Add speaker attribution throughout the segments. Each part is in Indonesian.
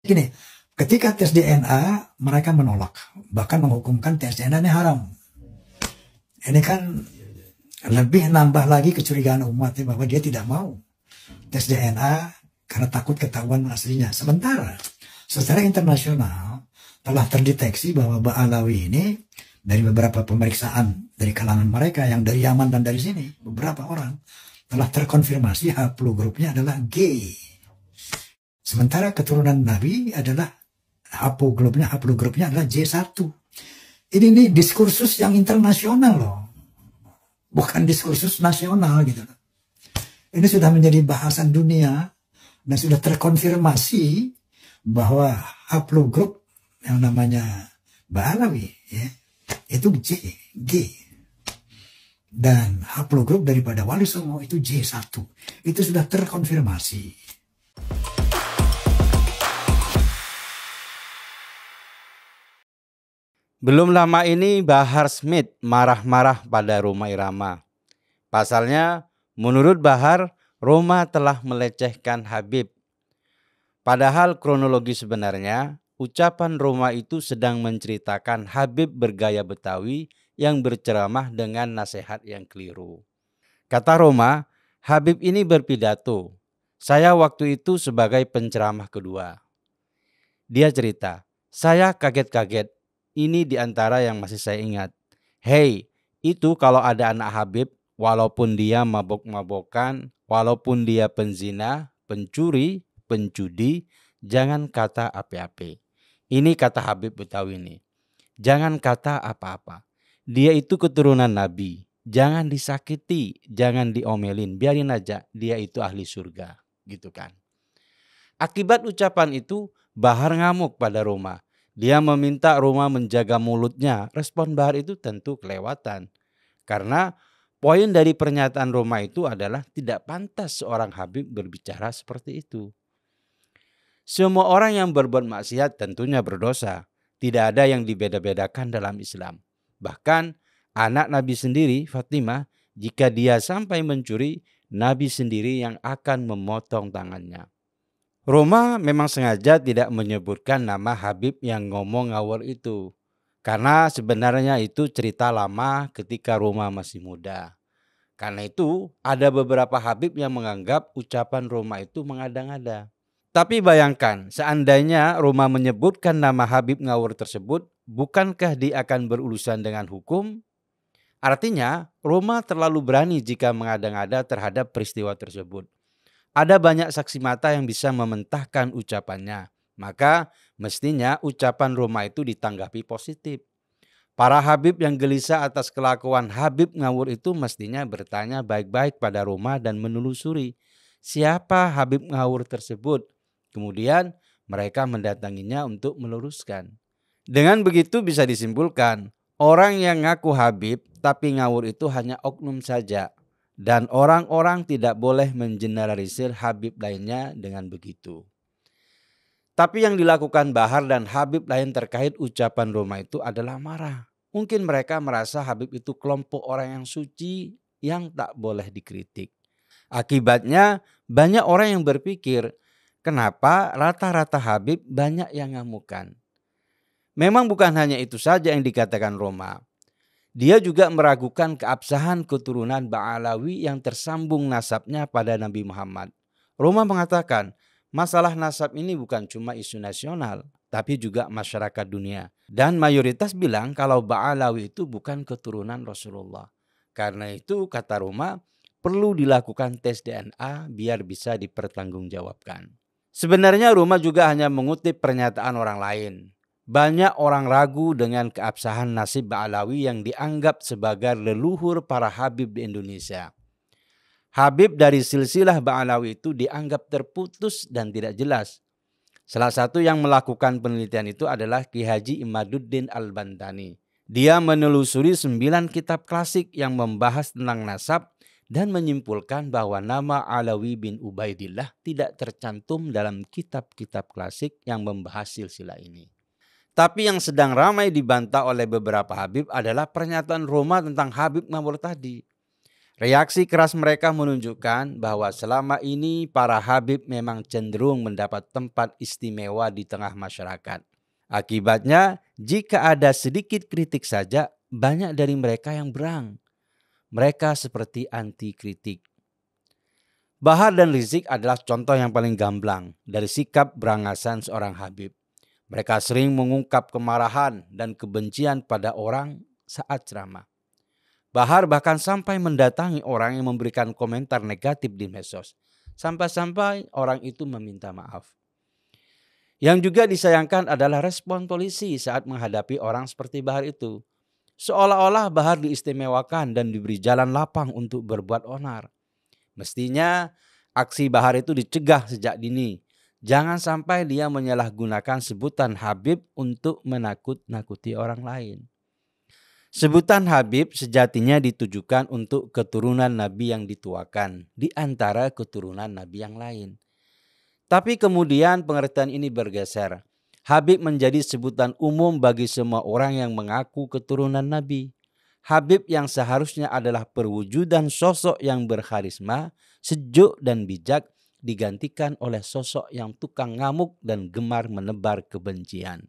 Speaker 1: Gini, ketika tes DNA mereka menolak, bahkan menghukumkan tes DNA ini haram. Ini kan lebih nambah lagi kecurigaan umatnya bahwa dia tidak mau tes DNA karena takut ketahuan aslinya. Sementara secara internasional telah terdeteksi bahwa Ba'alawi ini dari beberapa pemeriksaan dari kalangan mereka yang dari Yaman dan dari sini, beberapa orang telah terkonfirmasi haplogrupnya adalah G. Sementara keturunan Nabi adalah haplogrupnya adalah J1. Ini nih diskursus yang internasional loh. Bukan diskursus nasional gitu. Ini sudah menjadi bahasan dunia dan sudah terkonfirmasi bahwa haplogrup yang namanya Ba'alawi ya, itu G. Dan haplogrup daripada Wali Songo itu J1. Itu sudah terkonfirmasi.
Speaker 2: Belum lama ini Bahar Smith marah-marah pada Rhoma Irama. Pasalnya, menurut Bahar, Rhoma telah melecehkan Habib. Padahal kronologi sebenarnya, ucapan Rhoma itu sedang menceritakan Habib bergaya Betawi yang berceramah dengan nasihat yang keliru. Kata Rhoma, Habib ini berpidato. Saya waktu itu sebagai penceramah kedua. Dia cerita, saya kaget-kaget. Ini di antara yang masih saya ingat. Hei, itu kalau ada anak Habib, walaupun dia mabok-mabokan, walaupun dia penzina, pencuri, penjudi, jangan kata apa-apa. Ini kata Habib Betawi ini. Jangan kata apa-apa. Dia itu keturunan Nabi. Jangan disakiti, jangan diomelin. Biarin aja, dia itu ahli surga. Gitu kan. Akibat ucapan itu, Bahar ngamuk pada Rhoma. Dia meminta Rhoma menjaga mulutnya. Respon Bahar itu tentu kelewatan. Karena poin dari pernyataan Rhoma itu adalah tidak pantas seorang Habib berbicara seperti itu. Semua orang yang berbuat maksiat tentunya berdosa. Tidak ada yang dibeda-bedakan dalam Islam. Bahkan anak Nabi sendiri, Fatimah, jika dia sampai mencuri, Nabi sendiri yang akan memotong tangannya. Rhoma memang sengaja tidak menyebutkan nama Habib yang ngomong ngawur itu. Karena sebenarnya itu cerita lama ketika Rhoma masih muda. Karena itu ada beberapa Habib yang menganggap ucapan Rhoma itu mengada-ngada. Tapi bayangkan seandainya Rhoma menyebutkan nama Habib ngawur tersebut, bukankah dia akan berurusan dengan hukum? Artinya Rhoma terlalu berani jika mengada-ngada terhadap peristiwa tersebut. Ada banyak saksi mata yang bisa mementahkan ucapannya. Maka mestinya ucapan Rhoma itu ditanggapi positif. Para Habib yang gelisah atas kelakuan Habib ngawur itu mestinya bertanya baik-baik pada Rhoma dan menelusuri siapa Habib ngawur tersebut. Kemudian mereka mendatanginya untuk meluruskan. Dengan begitu bisa disimpulkan orang yang ngaku Habib tapi ngawur itu hanya oknum saja. Dan orang-orang tidak boleh mengeneralisir Habib lainnya dengan begitu. Tapi yang dilakukan Bahar dan Habib lain terkait ucapan Rhoma itu adalah marah. Mungkin mereka merasa Habib itu kelompok orang yang suci yang tak boleh dikritik. Akibatnya banyak orang yang berpikir, kenapa rata-rata Habib banyak yang ngamukan? Memang bukan hanya itu saja yang dikatakan Rhoma. Dia juga meragukan keabsahan keturunan Ba'alawi yang tersambung nasabnya pada Nabi Muhammad. Rhoma mengatakan, masalah nasab ini bukan cuma isu nasional, tapi juga masyarakat dunia. Dan mayoritas bilang kalau Ba'alawi itu bukan keturunan Rasulullah. Karena itu, kata Rhoma, perlu dilakukan tes DNA biar bisa dipertanggungjawabkan. Sebenarnya Rhoma juga hanya mengutip pernyataan orang lain. Banyak orang ragu dengan keabsahan nasib Ba'alawi yang dianggap sebagai leluhur para Habib di Indonesia. Habib dari silsilah Ba'alawi itu dianggap terputus dan tidak jelas. Salah satu yang melakukan penelitian itu adalah Ki Haji Imaduddin Al-Bantani. Dia menelusuri 9 kitab klasik yang membahas tentang nasab dan menyimpulkan bahwa nama Alawi bin Ubaidillah tidak tercantum dalam kitab-kitab klasik yang membahas silsilah ini. Tapi yang sedang ramai dibantah oleh beberapa Habib adalah pernyataan Rhoma tentang Habib ngawur tadi. Reaksi keras mereka menunjukkan bahwa selama ini para habib memang cenderung mendapat tempat istimewa di tengah masyarakat. Akibatnya, jika ada sedikit kritik saja, banyak dari mereka yang berang. Mereka seperti anti kritik. Bahar dan Rizik adalah contoh yang paling gamblang dari sikap berangasan seorang habib. Mereka sering mengungkap kemarahan dan kebencian pada orang saat ceramah. Bahar bahkan sampai mendatangi orang yang memberikan komentar negatif di medsos. Sampai-sampai orang itu meminta maaf. Yang juga disayangkan adalah respon polisi saat menghadapi orang seperti Bahar itu. Seolah-olah Bahar diistimewakan dan diberi jalan lapang untuk berbuat onar. Mestinya aksi Bahar itu dicegah sejak dini. Jangan sampai dia menyalahgunakan sebutan Habib untuk menakut-nakuti orang lain. Sebutan Habib sejatinya ditujukan untuk keturunan Nabi yang dituakan di antara keturunan Nabi yang lain. Tapi kemudian pengertian ini bergeser. Habib menjadi sebutan umum bagi semua orang yang mengaku keturunan Nabi. Habib yang seharusnya adalah perwujudan sosok yang berkarisma, sejuk dan bijak digantikan oleh sosok yang tukang ngamuk dan gemar menebar kebencian.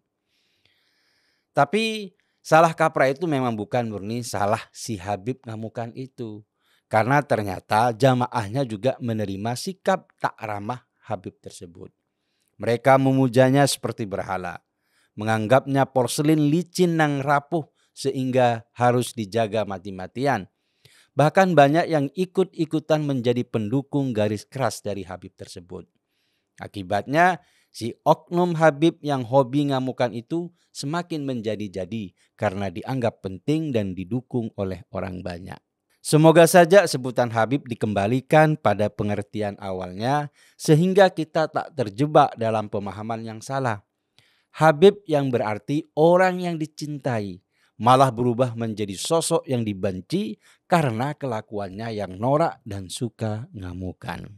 Speaker 2: Tapi salah kaprah itu memang bukan murni salah si Habib ngamukan itu. Karena ternyata jamaahnya juga menerima sikap tak ramah Habib tersebut. Mereka memujanya seperti berhala. Menganggapnya porselin licin yang rapuh sehingga harus dijaga mati-matian. Bahkan banyak yang ikut-ikutan menjadi pendukung garis keras dari Habib tersebut. Akibatnya si oknum Habib yang hobi ngamukan itu semakin menjadi-jadi karena dianggap penting dan didukung oleh orang banyak. Semoga saja sebutan Habib dikembalikan pada pengertian awalnya sehingga kita tak terjebak dalam pemahaman yang salah. Habib yang berarti orang yang dicintai malah berubah menjadi sosok yang dibenci karena kelakuannya yang norak dan suka ngamukan.